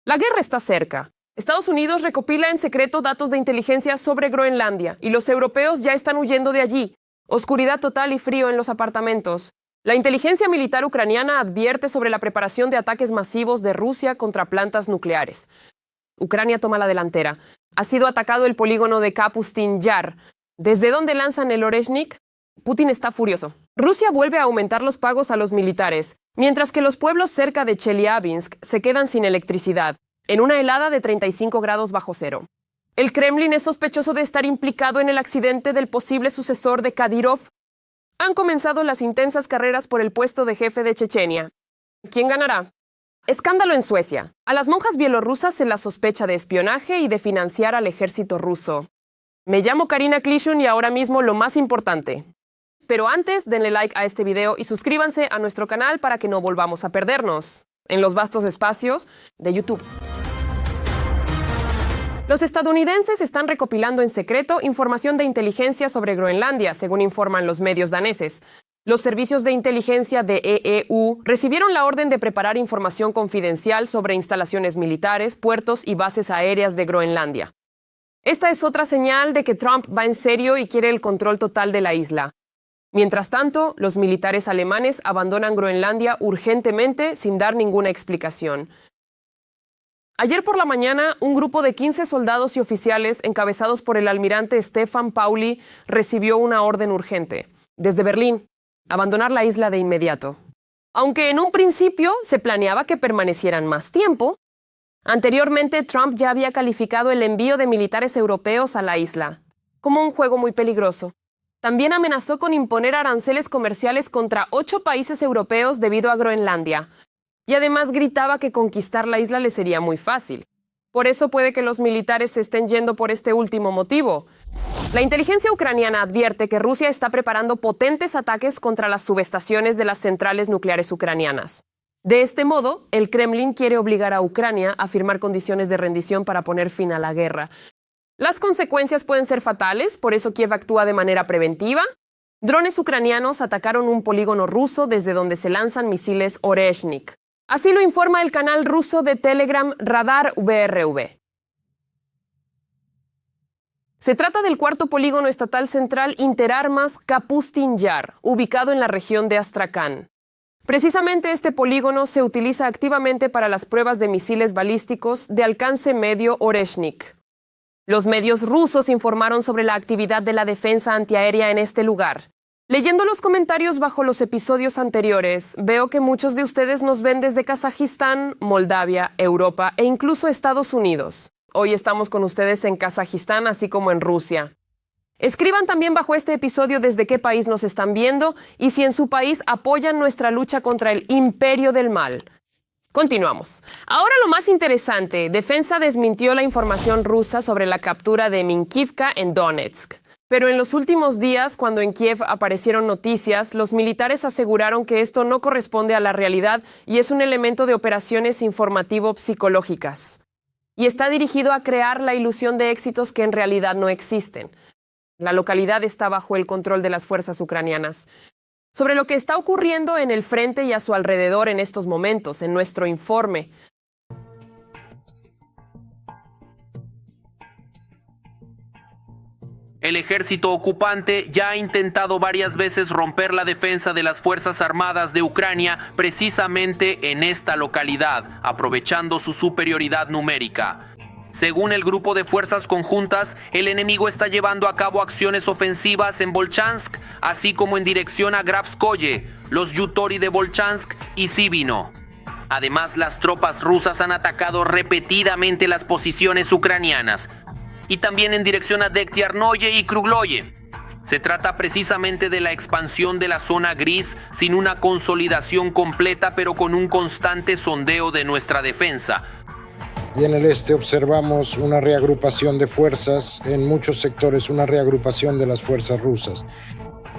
La guerra está cerca. Estados Unidos recopila en secreto datos de inteligencia sobre Groenlandia y los europeos ya están huyendo de allí. Oscuridad total y frío en los apartamentos. La inteligencia militar ucraniana advierte sobre la preparación de ataques masivos de Rusia contra plantas nucleares. Ucrania toma la delantera. Ha sido atacado el polígono de Kapustin Yar. ¿Desde dónde lanzan el Oreshnik? Putin está furioso. Rusia vuelve a aumentar los pagos a los militares, mientras que los pueblos cerca de Chelyabinsk se quedan sin electricidad, en una helada de 35 grados bajo cero. El Kremlin es sospechoso de estar implicado en el accidente del posible sucesor de Kadyrov. Han comenzado las intensas carreras por el puesto de jefe de Chechenia. ¿Quién ganará? Escándalo en Suecia. A las monjas bielorrusas se las sospecha de espionaje y de financiar al ejército ruso. Me llamo Karina Klishun y ahora mismo lo más importante. Pero antes, denle like a este video y suscríbanse a nuestro canal para que no volvamos a perdernos en los vastos espacios de YouTube. Los estadounidenses están recopilando en secreto información de inteligencia sobre Groenlandia, según informan los medios daneses. Los servicios de inteligencia de EEU recibieron la orden de preparar información confidencial sobre instalaciones militares, puertos y bases aéreas de Groenlandia. Esta es otra señal de que Trump va en serio y quiere el control total de la isla. Mientras tanto, los militares alemanes abandonan Groenlandia urgentemente sin dar ninguna explicación. Ayer por la mañana, un grupo de 15 soldados y oficiales encabezados por el almirante Stefan Pauli recibió una orden urgente, desde Berlín, abandonar la isla de inmediato. Aunque en un principio se planeaba que permanecieran más tiempo, anteriormente Trump ya había calificado el envío de militares europeos a la isla como un juego muy peligroso. También amenazó con imponer aranceles comerciales contra 8 países europeos debido a Groenlandia. Y además gritaba que conquistar la isla le sería muy fácil. Por eso puede que los militares se estén yendo por este último motivo. La inteligencia ucraniana advierte que Rusia está preparando potentes ataques contra las subestaciones de las centrales nucleares ucranianas. De este modo, el Kremlin quiere obligar a Ucrania a firmar condiciones de rendición para poner fin a la guerra. Las consecuencias pueden ser fatales, por eso Kiev actúa de manera preventiva. Drones ucranianos atacaron un polígono ruso desde donde se lanzan misiles Oreshnik. Así lo informa el canal ruso de Telegram Radar VRV. Se trata del cuarto polígono estatal central interarmas Kapustin Yar, ubicado en la región de Astrakhan. Precisamente este polígono se utiliza activamente para las pruebas de misiles balísticos de alcance medio Oreshnik. Los medios rusos informaron sobre la actividad de la defensa antiaérea en este lugar. Leyendo los comentarios bajo los episodios anteriores, veo que muchos de ustedes nos ven desde Kazajistán, Moldavia, Europa e incluso Estados Unidos. Hoy estamos con ustedes en Kazajistán, así como en Rusia. Escriban también bajo este episodio desde qué país nos están viendo y si en su país apoyan nuestra lucha contra el imperio del mal. Continuamos. Ahora lo más interesante, Defensa desmintió la información rusa sobre la captura de Minkivka en Donetsk. Pero en los últimos días, cuando en Kiev aparecieron noticias, los militares aseguraron que esto no corresponde a la realidad y es un elemento de operaciones informativo-psicológicas. Y está dirigido a crear la ilusión de éxitos que en realidad no existen. La localidad está bajo el control de las fuerzas ucranianas. Sobre lo que está ocurriendo en el frente y a su alrededor en estos momentos, en nuestro informe. El ejército ocupante ya ha intentado varias veces romper la defensa de las Fuerzas Armadas de Ucrania precisamente en esta localidad, aprovechando su superioridad numérica. Según el grupo de fuerzas conjuntas, el enemigo está llevando a cabo acciones ofensivas en Volchansk, así como en dirección a Grafskoye, los Yutori de Volchansk y Sibino. Además, las tropas rusas han atacado repetidamente las posiciones ucranianas, y también en dirección a Dektiarnoye y Krugloye. Se trata precisamente de la expansión de la zona gris sin una consolidación completa, pero con un constante sondeo de nuestra defensa. Y en el este observamos una reagrupación de fuerzas, en muchos sectores una reagrupación de las fuerzas rusas.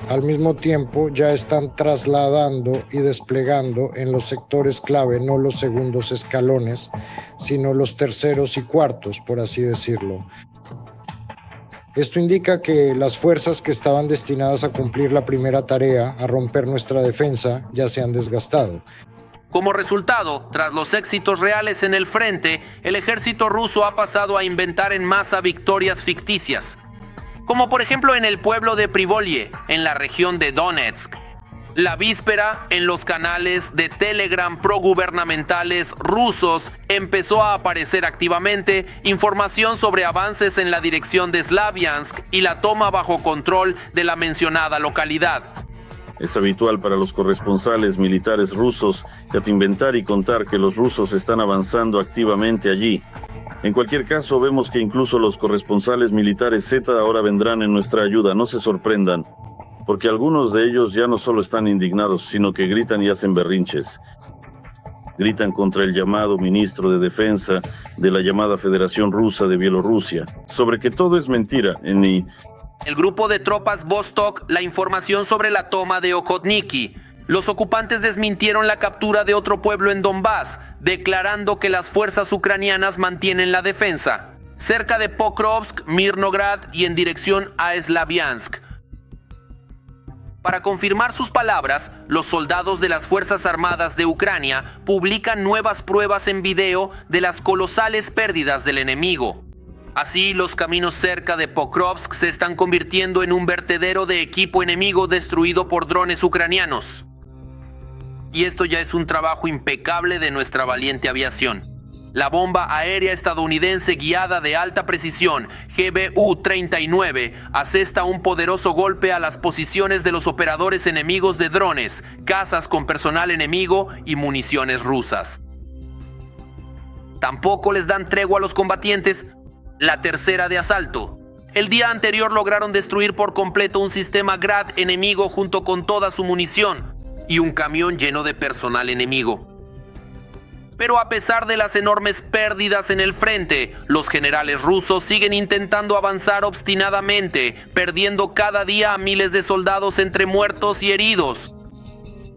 Al mismo tiempo ya están trasladando y desplegando en los sectores clave, no los segundos escalones, sino los terceros y cuartos, por así decirlo. Esto indica que las fuerzas que estaban destinadas a cumplir la primera tarea, a romper nuestra defensa, ya se han desgastado. Como resultado, tras los éxitos reales en el frente, el ejército ruso ha pasado a inventar en masa victorias ficticias, como por ejemplo en el pueblo de Privolye, en la región de Donetsk. La víspera, en los canales de Telegram progubernamentales rusos, empezó a aparecer activamente información sobre avances en la dirección de Slaviansk y la toma bajo control de la mencionada localidad. Es habitual para los corresponsales militares rusos inventar y contar que los rusos están avanzando activamente allí. En cualquier caso, vemos que incluso los corresponsales militares Z ahora vendrán en nuestra ayuda, no se sorprendan, porque algunos de ellos ya no solo están indignados, sino que gritan y hacen berrinches. Gritan contra el llamado ministro de Defensa de la llamada Federación Rusa de Bielorrusia, sobre que todo es mentira. El grupo de tropas Vostok la información sobre la toma de Okhotniki. Los ocupantes desmintieron la captura de otro pueblo en Donbass, declarando que las fuerzas ucranianas mantienen la defensa, cerca de Pokrovsk, Mirnograd y en dirección a Slaviansk. Para confirmar sus palabras, los soldados de las Fuerzas Armadas de Ucrania publican nuevas pruebas en video de las colosales pérdidas del enemigo. Así, los caminos cerca de Pokrovsk se están convirtiendo en un vertedero de equipo enemigo destruido por drones ucranianos. Y esto ya es un trabajo impecable de nuestra valiente aviación. La bomba aérea estadounidense guiada de alta precisión, GBU-39, asesta un poderoso golpe a las posiciones de los operadores enemigos de drones, cazas con personal enemigo y municiones rusas. Tampoco les dan tregua a los combatientes. La tercera de asalto. El día anterior lograron destruir por completo un sistema Grad enemigo junto con toda su munición y un camión lleno de personal enemigo. Pero a pesar de las enormes pérdidas en el frente, los generales rusos siguen intentando avanzar obstinadamente, perdiendo cada día a miles de soldados entre muertos y heridos.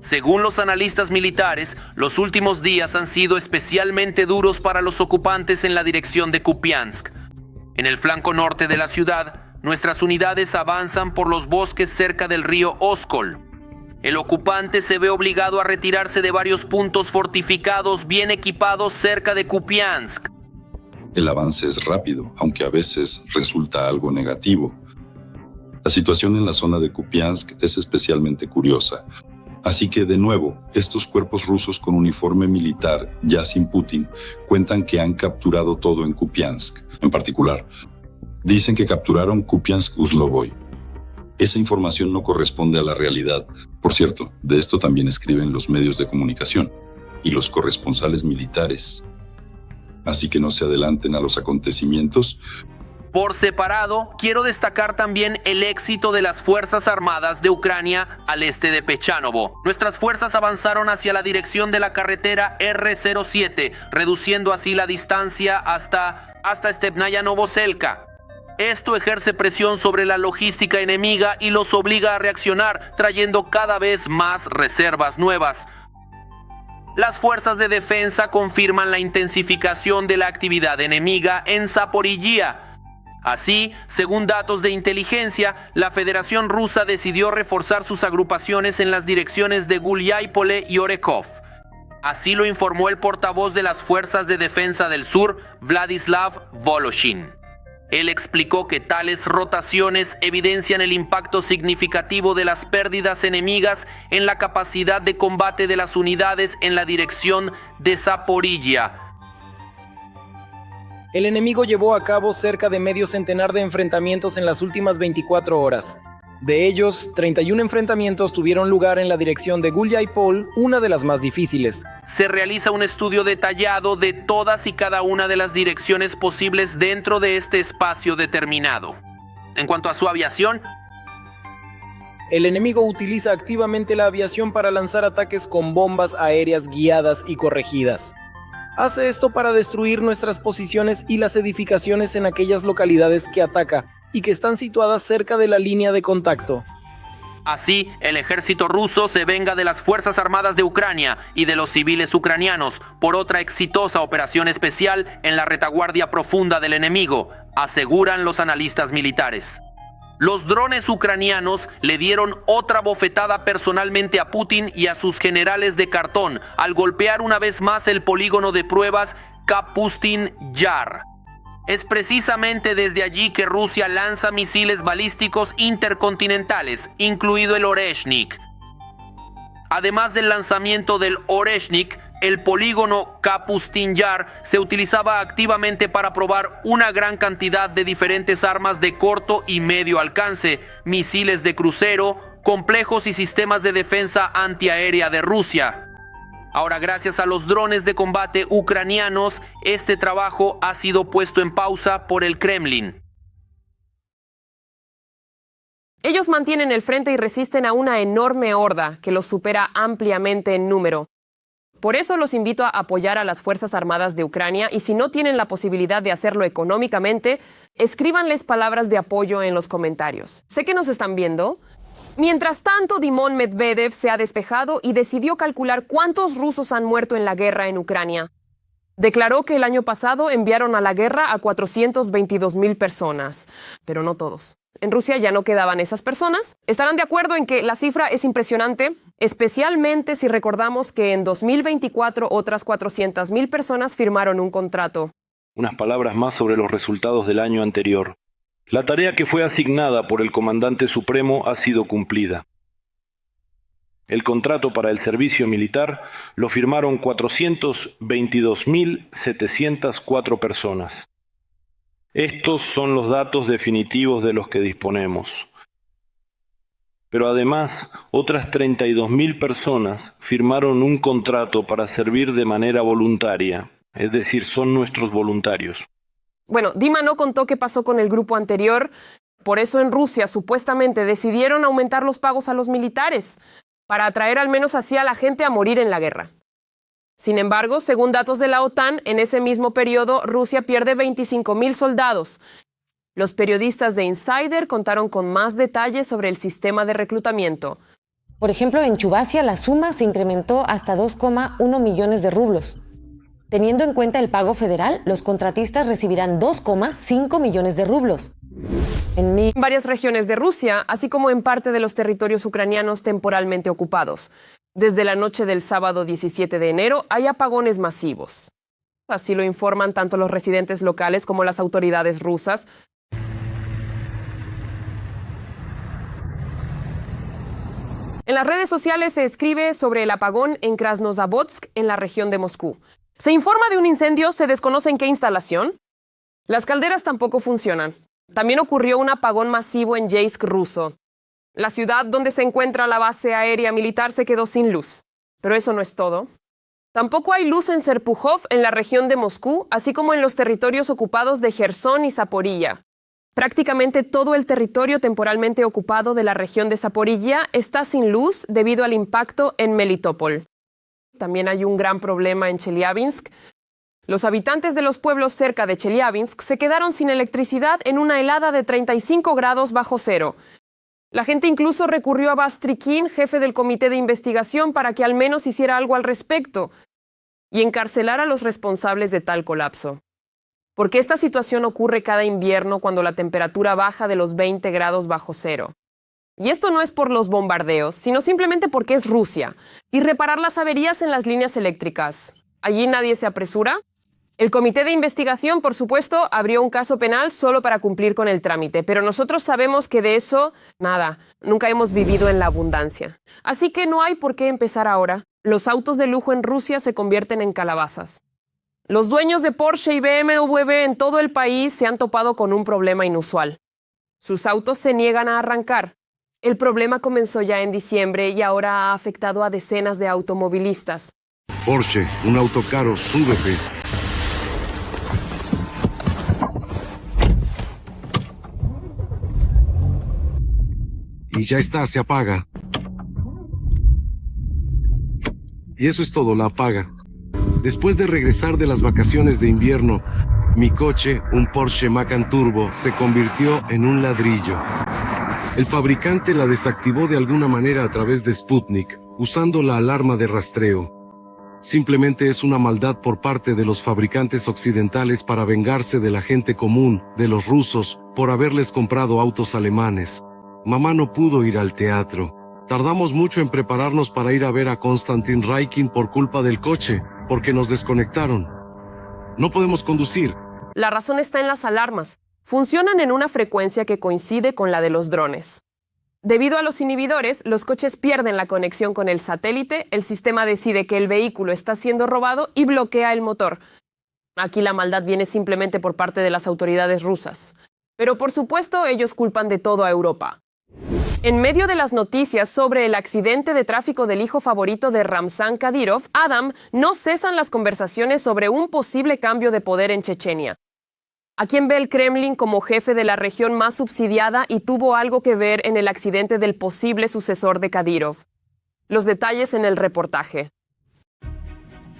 Según los analistas militares, los últimos días han sido especialmente duros para los ocupantes en la dirección de Kupiansk. En el flanco norte de la ciudad, nuestras unidades avanzan por los bosques cerca del río Oskol. El ocupante se ve obligado a retirarse de varios puntos fortificados bien equipados cerca de Kupiansk. El avance es rápido, aunque a veces resulta algo negativo. La situación en la zona de Kupiansk es especialmente curiosa. Así que, de nuevo, estos cuerpos rusos con uniforme militar, ya sin Putin, cuentan que han capturado todo en Kupiansk. En particular, dicen que capturaron Kupiansk-Uzlovoy. Esa información no corresponde a la realidad. Por cierto, de esto también escriben los medios de comunicación y los corresponsales militares. Así que no se adelanten a los acontecimientos. Por separado, quiero destacar también el éxito de las Fuerzas Armadas de Ucrania al este de Pechanovo. Nuestras fuerzas avanzaron hacia la dirección de la carretera R07, reduciendo así la distancia hasta Stepnaya Novoselka. Esto ejerce presión sobre la logística enemiga y los obliga a reaccionar, trayendo cada vez más reservas nuevas. Las fuerzas de defensa confirman la intensificación de la actividad enemiga en Zaporizhia. Así, según datos de inteligencia, la Federación Rusa decidió reforzar sus agrupaciones en las direcciones de Guliáipole y Orekov. Así lo informó el portavoz de las Fuerzas de Defensa del Sur, Vladislav Voloshin. Él explicó que tales rotaciones evidencian el impacto significativo de las pérdidas enemigas en la capacidad de combate de las unidades en la dirección de Zaporizhia. El enemigo llevó a cabo cerca de medio centenar de enfrentamientos en las últimas 24 horas. De ellos, 31 enfrentamientos tuvieron lugar en la dirección de Guliáipol, una de las más difíciles. Se realiza un estudio detallado de todas y cada una de las direcciones posibles dentro de este espacio determinado. En cuanto a su aviación, el enemigo utiliza activamente la aviación para lanzar ataques con bombas aéreas guiadas y corregidas. Hace esto para destruir nuestras posiciones y las edificaciones en aquellas localidades que ataca y que están situadas cerca de la línea de contacto. Así, el ejército ruso se venga de las Fuerzas Armadas de Ucrania y de los civiles ucranianos por otra exitosa operación especial en la retaguardia profunda del enemigo, aseguran los analistas militares. Los drones ucranianos le dieron otra bofetada personalmente a Putin y a sus generales de cartón al golpear una vez más el polígono de pruebas Kapustin Yar. Es precisamente desde allí que Rusia lanza misiles balísticos intercontinentales, incluido el Oreshnik. Además del lanzamiento del Oreshnik, el polígono Kapustin Yar se utilizaba activamente para probar una gran cantidad de diferentes armas de corto y medio alcance, misiles de crucero, complejos y sistemas de defensa antiaérea de Rusia. Ahora, gracias a los drones de combate ucranianos, este trabajo ha sido puesto en pausa por el Kremlin. Ellos mantienen el frente y resisten a una enorme horda que los supera ampliamente en número. Por eso los invito a apoyar a las Fuerzas Armadas de Ucrania y si no tienen la posibilidad de hacerlo económicamente, escríbanles palabras de apoyo en los comentarios. Sé que nos están viendo. Mientras tanto, Dimon Medvedev se ha despejado y decidió calcular cuántos rusos han muerto en la guerra en Ucrania. Declaró que el año pasado enviaron a la guerra a 422,000 personas, pero no todos. En Rusia ya no quedaban esas personas. Estarán de acuerdo en que la cifra es impresionante, especialmente si recordamos que en 2024 otras 400,000 personas firmaron un contrato. Unas palabras más sobre los resultados del año anterior. La tarea que fue asignada por el comandante supremo ha sido cumplida. El contrato para el servicio militar lo firmaron 422,704 personas. Estos son los datos definitivos de los que disponemos. Pero además, otras 32,000 personas firmaron un contrato para servir de manera voluntaria, es decir, son nuestros voluntarios. Bueno, Dima no contó qué pasó con el grupo anterior. Por eso en Rusia supuestamente decidieron aumentar los pagos a los militares, para atraer al menos así a la gente a morir en la guerra. Sin embargo, según datos de la OTAN, en ese mismo periodo Rusia pierde 25,000 soldados. Los periodistas de Insider contaron con más detalles sobre el sistema de reclutamiento. Por ejemplo, en Chubassia la suma se incrementó hasta 2,1 millones de rublos. Teniendo en cuenta el pago federal, los contratistas recibirán 2,5 millones de rublos. En varias regiones de Rusia, así como en parte de los territorios ucranianos temporalmente ocupados. Desde la noche del sábado 17 de enero hay apagones masivos. Así lo informan tanto los residentes locales como las autoridades rusas. En las redes sociales se escribe sobre el apagón en Krasnozavodsk, en la región de Moscú. Se informa de un incendio, se desconoce en qué instalación. Las calderas tampoco funcionan. También ocurrió un apagón masivo en Yeisk ruso. La ciudad donde se encuentra la base aérea militar se quedó sin luz. Pero eso no es todo. Tampoco hay luz en Serpukhov, en la región de Moscú, así como en los territorios ocupados de Jersón y Zaporilla. Prácticamente todo el territorio temporalmente ocupado de la región de Zaporilla está sin luz debido al impacto en Melitopol. También hay un gran problema en Chelyabinsk. Los habitantes de los pueblos cerca de Chelyabinsk se quedaron sin electricidad en una helada de 35 grados bajo cero. La gente incluso recurrió a Bastrikin, jefe del comité de investigación, para que al menos hiciera algo al respecto y encarcelara a los responsables de tal colapso. Porque esta situación ocurre cada invierno cuando la temperatura baja de los 20 grados bajo cero. Y esto no es por los bombardeos, sino simplemente porque es Rusia. Y reparar las averías en las líneas eléctricas. ¿Allí nadie se apresura? El comité de investigación, por supuesto, abrió un caso penal solo para cumplir con el trámite, pero nosotros sabemos que de eso, nada, nunca hemos vivido en la abundancia. Así que no hay por qué empezar ahora. Los autos de lujo en Rusia se convierten en calabazas. Los dueños de Porsche y BMW en todo el país se han topado con un problema inusual. Sus autos se niegan a arrancar. El problema comenzó ya en diciembre y ahora ha afectado a decenas de automovilistas. Porsche, un auto caro, súbete. Y ya está, se apaga. Y eso es todo, la apaga. Después de regresar de las vacaciones de invierno, mi coche, un Porsche Macan Turbo, se convirtió en un ladrillo. El fabricante la desactivó de alguna manera a través de Sputnik, usando la alarma de rastreo. Simplemente es una maldad por parte de los fabricantes occidentales para vengarse de la gente común, de los rusos, por haberles comprado autos alemanes. Mamá no pudo ir al teatro. Tardamos mucho en prepararnos para ir a ver a Konstantin Raikin por culpa del coche, porque nos desconectaron. No podemos conducir. La razón está en las alarmas. Funcionan en una frecuencia que coincide con la de los drones. Debido a los inhibidores, los coches pierden la conexión con el satélite, el sistema decide que el vehículo está siendo robado y bloquea el motor. Aquí la maldad viene simplemente por parte de las autoridades rusas. Pero por supuesto, ellos culpan de todo a Europa. En medio de las noticias sobre el accidente de tráfico del hijo favorito de Ramzan Kadyrov, Adam, no cesan las conversaciones sobre un posible cambio de poder en Chechenia. ¿A quién ve el Kremlin como jefe de la región más subsidiada y tuvo algo que ver en el accidente del posible sucesor de Kadyrov? Los detalles en el reportaje.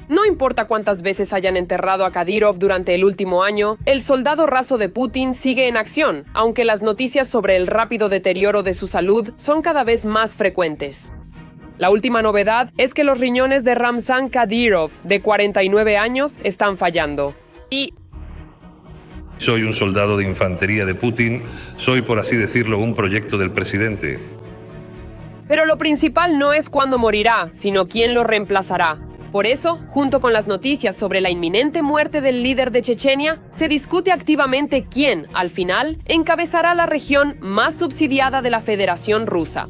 No importa cuántas veces hayan enterrado a Kadyrov durante el último año, el soldado raso de Putin sigue en acción, aunque las noticias sobre el rápido deterioro de su salud son cada vez más frecuentes. La última novedad es que los riñones de Ramzan Kadyrov, de 49 años, están fallando. Soy un soldado de infantería de Putin, soy, por así decirlo, un proyecto del presidente. Pero lo principal no es cuándo morirá, sino quién lo reemplazará. Por eso, junto con las noticias sobre la inminente muerte del líder de Chechenia, se discute activamente quién, al final, encabezará la región más subsidiada de la Federación Rusa.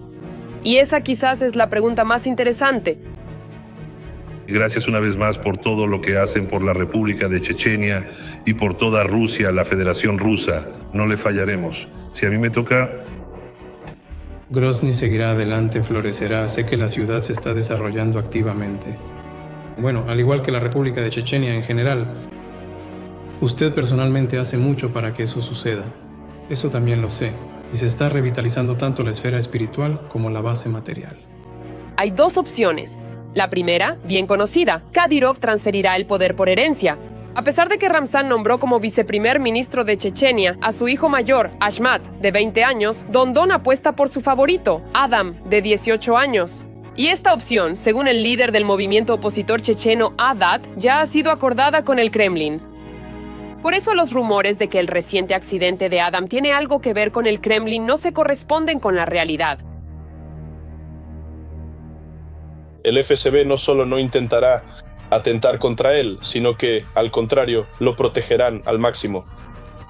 Y esa quizás es la pregunta más interesante. Gracias una vez más por todo lo que hacen por la República de Chechenia y por toda Rusia, la Federación Rusa. No le fallaremos. Si a mí me toca... Grozny seguirá adelante, florecerá. Sé que la ciudad se está desarrollando activamente. Bueno, al igual que la República de Chechenia en general. Usted personalmente hace mucho para que eso suceda. Eso también lo sé. Y se está revitalizando tanto la esfera espiritual como la base material. Hay dos opciones. La primera, bien conocida, Kadyrov transferirá el poder por herencia. A pesar de que Ramzan nombró como viceprimer ministro de Chechenia a su hijo mayor, Ashmat, de 20 años, Dondon apuesta por su favorito, Adam, de 18 años. Y esta opción, según el líder del movimiento opositor checheno Adat, ya ha sido acordada con el Kremlin. Por eso los rumores de que el reciente accidente de Adam tiene algo que ver con el Kremlin no se corresponden con la realidad. El FSB no solo no intentará atentar contra él, sino que, al contrario, lo protegerán al máximo.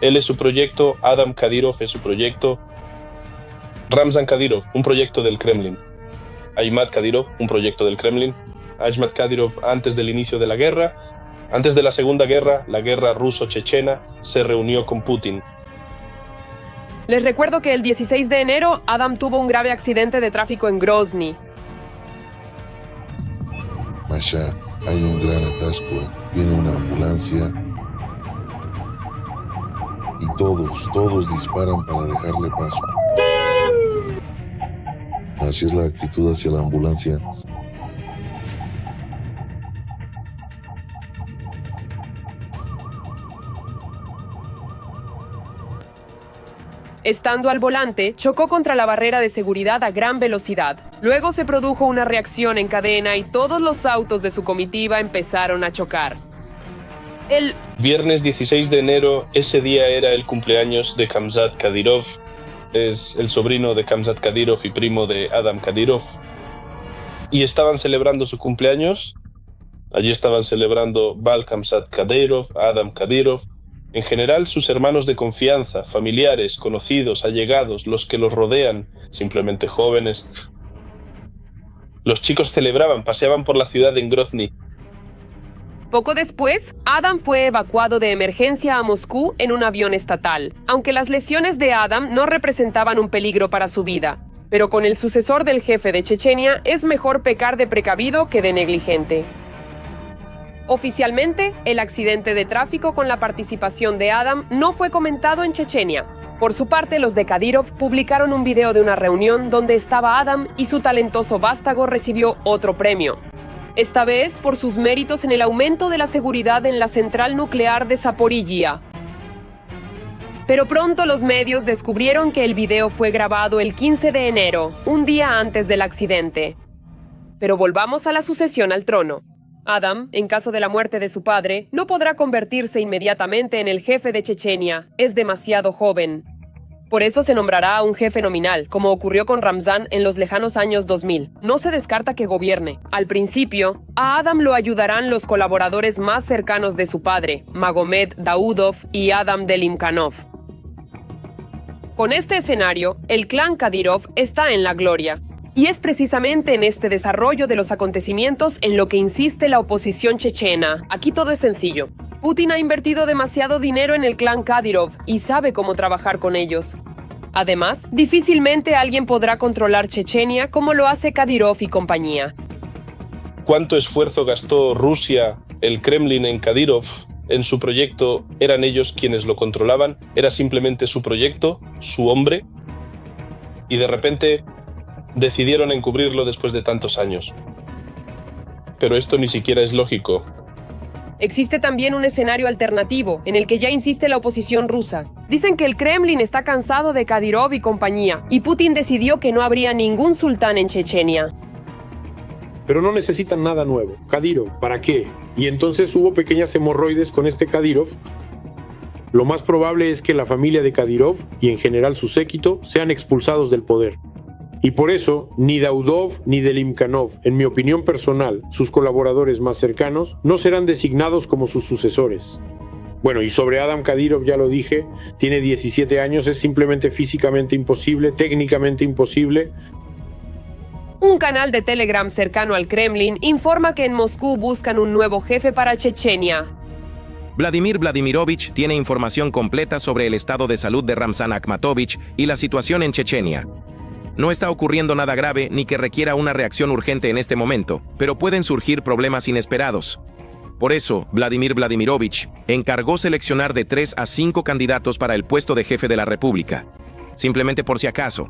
Él es su proyecto, Adam Kadyrov es su proyecto, Ramzan Kadyrov, un proyecto del Kremlin, Ahmat Kadyrov, un proyecto del Kremlin, Ahmat Kadyrov antes del inicio de la guerra, antes de la Segunda Guerra, la guerra ruso-chechena, se reunió con Putin. Les recuerdo que el 16 de enero, Adam tuvo un grave accidente de tráfico en Grozny. Masha, hay un gran atasco, viene una ambulancia y todos disparan para dejarle paso. Así es la actitud hacia la ambulancia. Estando al volante, chocó contra la barrera de seguridad a gran velocidad. Luego se produjo una reacción en cadena y todos los autos de su comitiva empezaron a chocar. El viernes 16 de enero, ese día era el cumpleaños de Kamzat Kadyrov. Es el sobrino de Kamzat Kadyrov y primo de Adam Kadyrov. Y estaban celebrando su cumpleaños. Allí estaban celebrando Val Kamzat Kadyrov, Adam Kadyrov. En general, sus hermanos de confianza, familiares, conocidos, allegados, los que los rodean, simplemente jóvenes. Los chicos celebraban, paseaban por la ciudad en Grozny. Poco después, Adam fue evacuado de emergencia a Moscú en un avión estatal, aunque las lesiones de Adam no representaban un peligro para su vida. Pero con el sucesor del jefe de Chechenia, es mejor pecar de precavido que de negligente. Oficialmente, el accidente de tráfico con la participación de Adam no fue comentado en Chechenia. Por su parte, los de Kadyrov publicaron un video de una reunión donde estaba Adam y su talentoso vástago recibió otro premio. Esta vez por sus méritos en el aumento de la seguridad en la central nuclear de Zaporizhia. Pero pronto los medios descubrieron que el video fue grabado el 15 de enero, un día antes del accidente. Pero volvamos a la sucesión al trono. Adam, en caso de la muerte de su padre, no podrá convertirse inmediatamente en el jefe de Chechenia. Es demasiado joven. Por eso se nombrará a un jefe nominal, como ocurrió con Ramzan en los lejanos años 2000. No se descarta que gobierne. Al principio, a Adam lo ayudarán los colaboradores más cercanos de su padre, Magomed Daudov y Adam Delimkanov. Con este escenario, el clan Kadyrov está en la gloria. Y es precisamente en este desarrollo de los acontecimientos en lo que insiste la oposición chechena. Aquí todo es sencillo. Putin ha invertido demasiado dinero en el clan Kadyrov y sabe cómo trabajar con ellos. Además, difícilmente alguien podrá controlar Chechenia como lo hace Kadyrov y compañía. ¿Cuánto esfuerzo gastó Rusia, el Kremlin en Kadyrov? En su proyecto, ¿eran ellos quienes lo controlaban? ¿Era simplemente su proyecto, su hombre? Y de repente decidieron encubrirlo después de tantos años. Pero esto ni siquiera es lógico. Existe también un escenario alternativo, en el que ya insiste la oposición rusa. Dicen que el Kremlin está cansado de Kadyrov y compañía, y Putin decidió que no habría ningún sultán en Chechenia. Pero no necesitan nada nuevo. Kadyrov, ¿para qué? Y entonces hubo pequeñas hemorroides con este Kadyrov. Lo más probable es que la familia de Kadyrov, y en general su séquito, sean expulsados del poder. Y por eso, ni Daudov ni Delimkanov, en mi opinión personal, sus colaboradores más cercanos, no serán designados como sus sucesores. Bueno, y sobre Adam Kadyrov ya lo dije, tiene 17 años, es simplemente físicamente imposible, técnicamente imposible. Un canal de Telegram cercano al Kremlin informa que en Moscú buscan un nuevo jefe para Chechenia. Vladimir Vladimirovich tiene información completa sobre el estado de salud de Ramzan Akhmatovich y la situación en Chechenia. No está ocurriendo nada grave ni que requiera una reacción urgente en este momento, pero pueden surgir problemas inesperados. Por eso, Vladimir Vladimirovich encargó seleccionar de 3 a 5 candidatos para el puesto de jefe de la República. Simplemente por si acaso.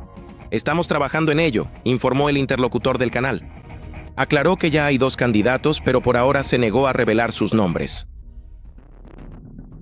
Estamos trabajando en ello, informó el interlocutor del canal. Aclaró que ya hay 2 candidatos, pero por ahora se negó a revelar sus nombres.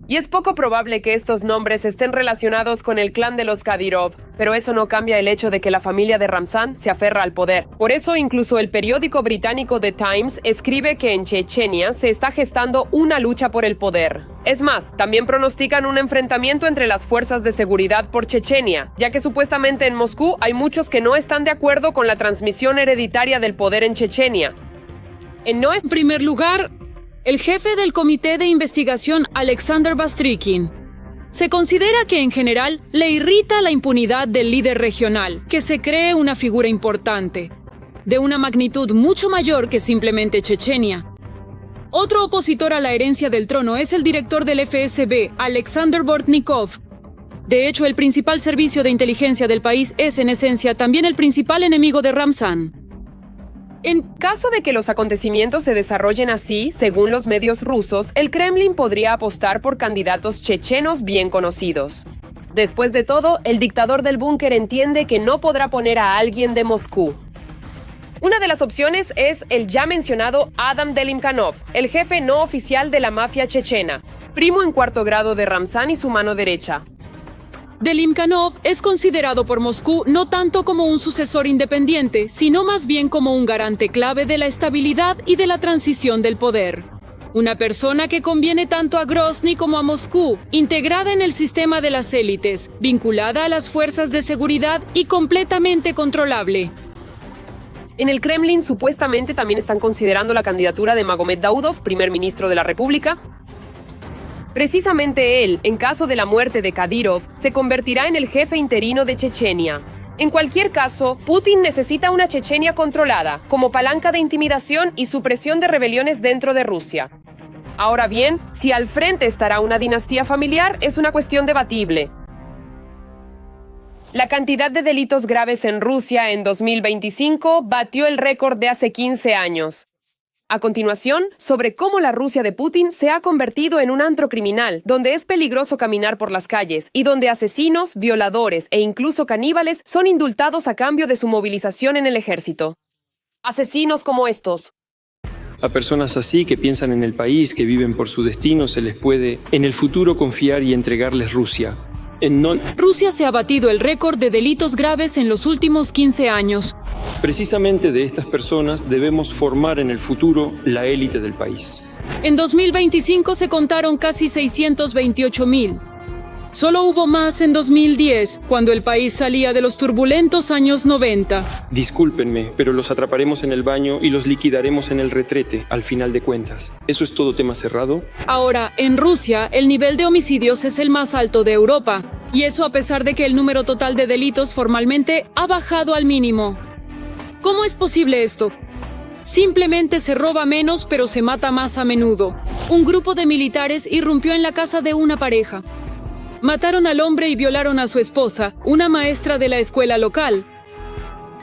Y es poco probable que estos nombres estén relacionados con el clan de los Kadyrov, pero eso no cambia el hecho de que la familia de Ramzan se aferra al poder. Por eso incluso el periódico británico The Times escribe que en Chechenia se está gestando una lucha por el poder. Es más, también pronostican un enfrentamiento entre las fuerzas de seguridad por Chechenia, ya que supuestamente en Moscú hay muchos que no están de acuerdo con la transmisión hereditaria del poder en Chechenia. En primer lugar, el jefe del comité de investigación, Alexander Bastrykin. Se considera que en general le irrita la impunidad del líder regional, que se cree una figura importante, de una magnitud mucho mayor que simplemente Chechenia. Otro opositor a la herencia del trono es el director del FSB, Alexander Bortnikov. De hecho, el principal servicio de inteligencia del país es en esencia también el principal enemigo de Ramzan. En caso de que los acontecimientos se desarrollen así, según los medios rusos, el Kremlin podría apostar por candidatos chechenos bien conocidos. Después de todo, el dictador del búnker entiende que no podrá poner a alguien de Moscú. Una de las opciones es el ya mencionado Adam Delimkanov, el jefe no oficial de la mafia chechena, primo en 4º grado de Ramzan y su mano derecha. Delimkanov es considerado por Moscú no tanto como un sucesor independiente, sino más bien como un garante clave de la estabilidad y de la transición del poder. Una persona que conviene tanto a Grozny como a Moscú, integrada en el sistema de las élites, vinculada a las fuerzas de seguridad y completamente controlable. En el Kremlin supuestamente también están considerando la candidatura de Magomed Daudov, primer ministro de la República. Precisamente él, en caso de la muerte de Kadyrov, se convertirá en el jefe interino de Chechenia. En cualquier caso, Putin necesita una Chechenia controlada, como palanca de intimidación y supresión de rebeliones dentro de Rusia. Ahora bien, si al frente estará una dinastía familiar es una cuestión debatible. La cantidad de delitos graves en Rusia en 2025 batió el récord de hace 15 años. A continuación, sobre cómo la Rusia de Putin se ha convertido en un antro criminal, donde es peligroso caminar por las calles y donde asesinos, violadores e incluso caníbales son indultados a cambio de su movilización en el ejército. Asesinos como estos. A personas así que piensan en el país, que viven por su destino, se les puede en el futuro confiar y entregarles Rusia. Rusia se ha batido el récord de delitos graves en los últimos 15 años. Precisamente de estas personas debemos formar en el futuro la élite del país. En 2025 se contaron casi 628,000. Solo hubo más en 2010, cuando el país salía de los turbulentos años 90. Discúlpenme, pero los atraparemos en el baño y los liquidaremos en el retrete, al final de cuentas. ¿Eso es todo tema cerrado? Ahora, en Rusia, el nivel de homicidios es el más alto de Europa. Y eso a pesar de que el número total de delitos formalmente ha bajado al mínimo. ¿Cómo es posible esto? Simplemente se roba menos, pero se mata más a menudo. Un grupo de militares irrumpió en la casa de una pareja. Mataron al hombre y violaron a su esposa, una maestra de la escuela local.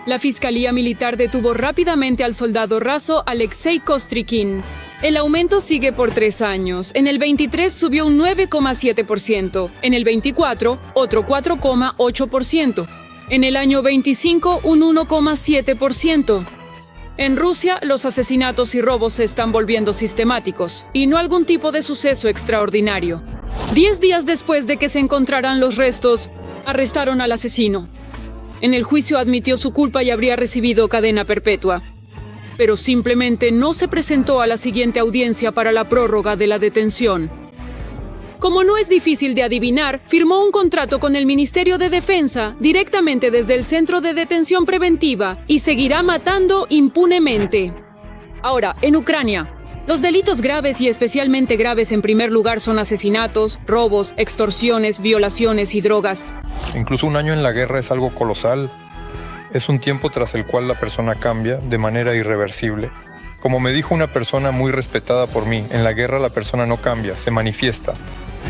La Fiscalía Militar detuvo rápidamente al soldado raso Alexei Kostrykin. El aumento sigue por 3 años. En el 23 subió un 9,7%. En el 24, otro 4,8%. En el año 25, un 1,7%. En Rusia, los asesinatos y robos se están volviendo sistemáticos, y no algún tipo de suceso extraordinario. 10 días después de que se encontraran los restos, arrestaron al asesino. En el juicio admitió su culpa y habría recibido cadena perpetua. Pero simplemente no se presentó a la siguiente audiencia para la prórroga de la detención. Como no es difícil de adivinar, firmó un contrato con el Ministerio de Defensa directamente desde el Centro de Detención Preventiva y seguirá matando impunemente. Ahora, en Ucrania, los delitos graves y especialmente graves en primer lugar son asesinatos, robos, extorsiones, violaciones y drogas. Incluso un año en la guerra es algo colosal. Es un tiempo tras el cual la persona cambia de manera irreversible. Como me dijo una persona muy respetada por mí, en la guerra la persona no cambia, se manifiesta.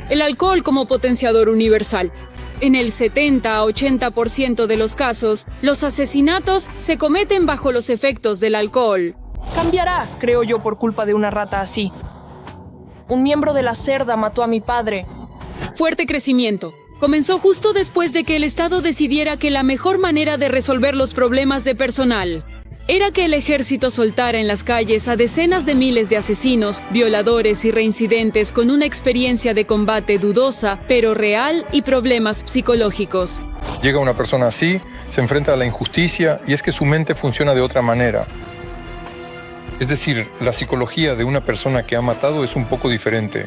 El alcohol como potenciador universal. En el 70 a 80% de los casos, los asesinatos se cometen bajo los efectos del alcohol. Cambiará, creo yo, por culpa de una rata así. Un miembro de la cerda mató a mi padre. Fuerte crecimiento. Comenzó justo después de que el Estado decidiera que la mejor manera de resolver los problemas de personal era que el ejército soltara en las calles a decenas de miles de asesinos, violadores y reincidentes con una experiencia de combate dudosa, pero real y problemas psicológicos. Llega una persona así, se enfrenta a la injusticia y es que su mente funciona de otra manera. Es decir, la psicología de una persona que ha matado es un poco diferente.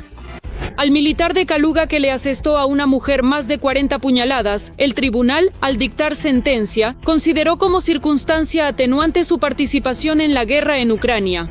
Al militar de Kaluga que le asestó a una mujer más de 40 puñaladas, el tribunal, al dictar sentencia, consideró como circunstancia atenuante su participación en la guerra en Ucrania.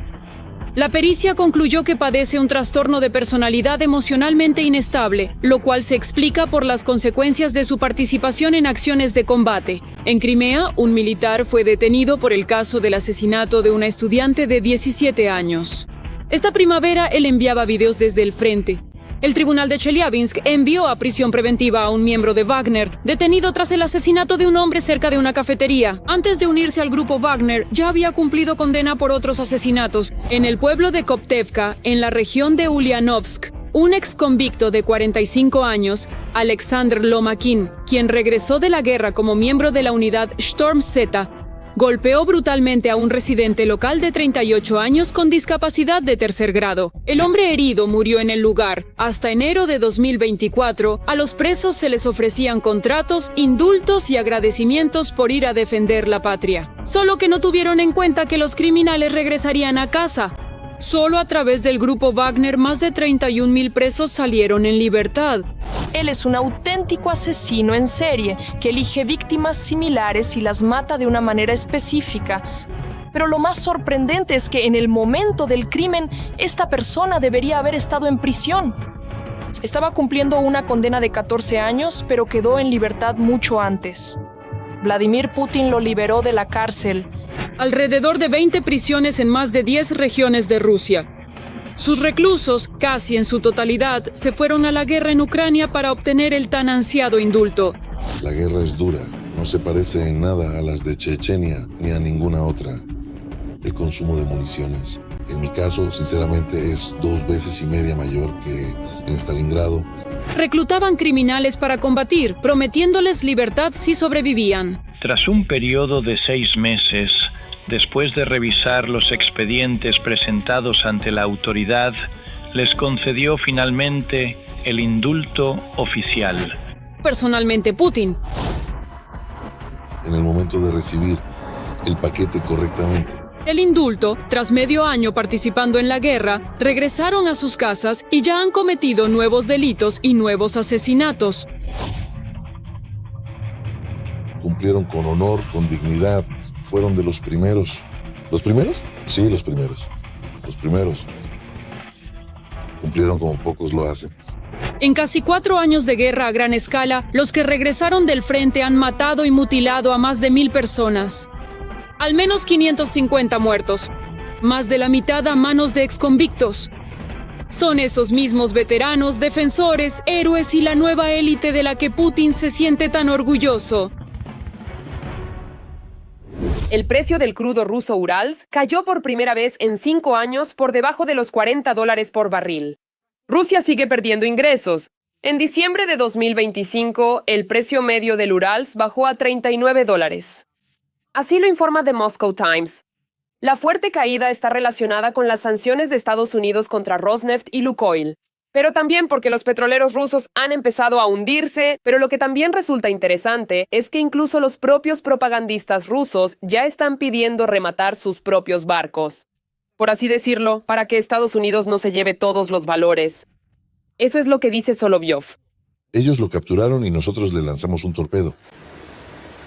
La pericia concluyó que padece un trastorno de personalidad emocionalmente inestable, lo cual se explica por las consecuencias de su participación en acciones de combate. En Crimea, un militar fue detenido por el caso del asesinato de una estudiante de 17 años. Esta primavera, él enviaba videos desde el frente. El tribunal de Chelyabinsk envió a prisión preventiva a un miembro de Wagner, detenido tras el asesinato de un hombre cerca de una cafetería. Antes de unirse al grupo Wagner, ya había cumplido condena por otros asesinatos. En el pueblo de Koptevka, en la región de Ulyanovsk, un exconvicto de 45 años, Alexander Lomakin, quien regresó de la guerra como miembro de la unidad Storm Z, golpeó brutalmente a un residente local de 38 años con discapacidad de 3er grado. El hombre herido murió en el lugar. Hasta enero de 2024, a los presos se les ofrecían contratos, indultos y agradecimientos por ir a defender la patria. Solo que no tuvieron en cuenta que los criminales regresarían a casa. Solo a través del grupo Wagner, más de 31,000 presos salieron en libertad. Él es un auténtico asesino en serie que elige víctimas similares y las mata de una manera específica. Pero lo más sorprendente es que en el momento del crimen, esta persona debería haber estado en prisión. Estaba cumpliendo una condena de 14 años, pero quedó en libertad mucho antes. Vladimir Putin lo liberó de la cárcel. Alrededor de 20 prisiones en más de 10 regiones de Rusia. Sus reclusos, casi en su totalidad, se fueron a la guerra en Ucrania para obtener el tan ansiado indulto. La guerra es dura, no se parece en nada a las de Chechenia ni a ninguna otra. El consumo de municiones, en mi caso, sinceramente, es 2 veces y media mayor que en Stalingrado. Reclutaban criminales para combatir, prometiéndoles libertad si sobrevivían. Tras un periodo de 6 meses, después de revisar los expedientes presentados ante la autoridad, les concedió finalmente el indulto oficial. Personalmente Putin. En el momento de recibir el paquete correctamente. El indulto, tras medio año participando en la guerra, regresaron a sus casas y ya han cometido nuevos delitos y nuevos asesinatos. Cumplieron con honor, con dignidad. Fueron de los primeros. ¿Los primeros? Sí, los primeros. Los primeros. Cumplieron como pocos lo hacen. En casi 4 años de guerra a gran escala, los que regresaron del frente han matado y mutilado a más de 1,000 personas. Al menos 550 muertos, más de la mitad a manos de exconvictos. Son esos mismos veteranos, defensores, héroes y la nueva élite de la que Putin se siente tan orgulloso. El precio del crudo ruso Urals cayó por primera vez en 5 años por debajo de los $40 por barril. Rusia sigue perdiendo ingresos. En diciembre de 2025, el precio medio del Urals bajó a $39. Así lo informa The Moscow Times. La fuerte caída está relacionada con las sanciones de Estados Unidos contra Rosneft y Lukoil, pero también porque los petroleros rusos han empezado a hundirse, pero lo que también resulta interesante es que incluso los propios propagandistas rusos ya están pidiendo rematar sus propios barcos. Por así decirlo, para que Estados Unidos no se lleve todos los valores. Eso es lo que dice Solovyov. Ellos lo capturaron y nosotros le lanzamos un torpedo.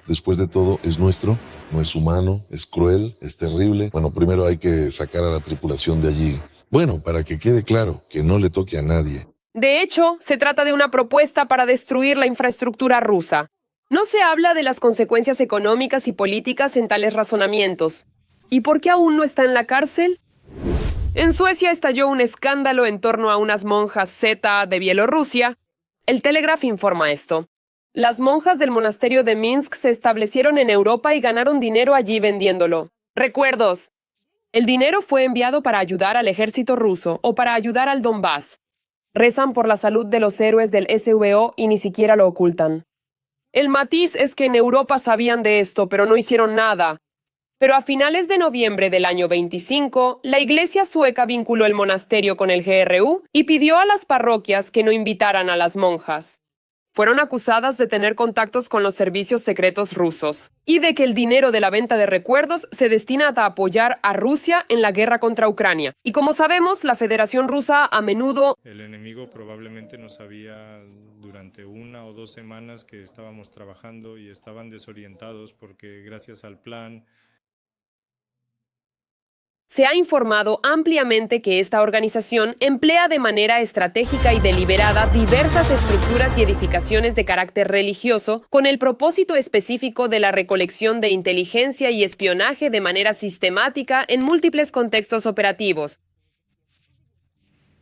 Después de todo, es nuestro, no es humano, es cruel, es terrible. Bueno, primero hay que sacar a la tripulación de allí. Bueno, para que quede claro, que no le toque a nadie. De hecho, se trata de una propuesta para destruir la infraestructura rusa. No se habla de las consecuencias económicas y políticas en tales razonamientos. ¿Y por qué aún no está en la cárcel? En Suecia estalló un escándalo en torno a unas monjas zeta de Bielorrusia. El Telegraph informa esto. Las monjas del monasterio de Minsk se establecieron en Europa y ganaron dinero allí vendiéndolo. Recuerdos. El dinero fue enviado para ayudar al ejército ruso o para ayudar al Donbass. Rezan por la salud de los héroes del SVO y ni siquiera lo ocultan. El matiz es que en Europa sabían de esto, pero no hicieron nada. Pero a finales de noviembre del año 25, la iglesia sueca vinculó el monasterio con el GRU y pidió a las parroquias que no invitaran a las monjas. Fueron acusadas de tener contactos con los servicios secretos rusos y de que el dinero de la venta de recuerdos se destina a apoyar a Rusia en la guerra contra Ucrania. Y como sabemos, la Federación Rusa a menudo... El enemigo probablemente no sabía durante 1 o 2 semanas que estábamos trabajando y estaban desorientados porque gracias al plan... Se ha informado ampliamente que esta organización emplea de manera estratégica y deliberada diversas estructuras y edificaciones de carácter religioso con el propósito específico de la recolección de inteligencia y espionaje de manera sistemática en múltiples contextos operativos.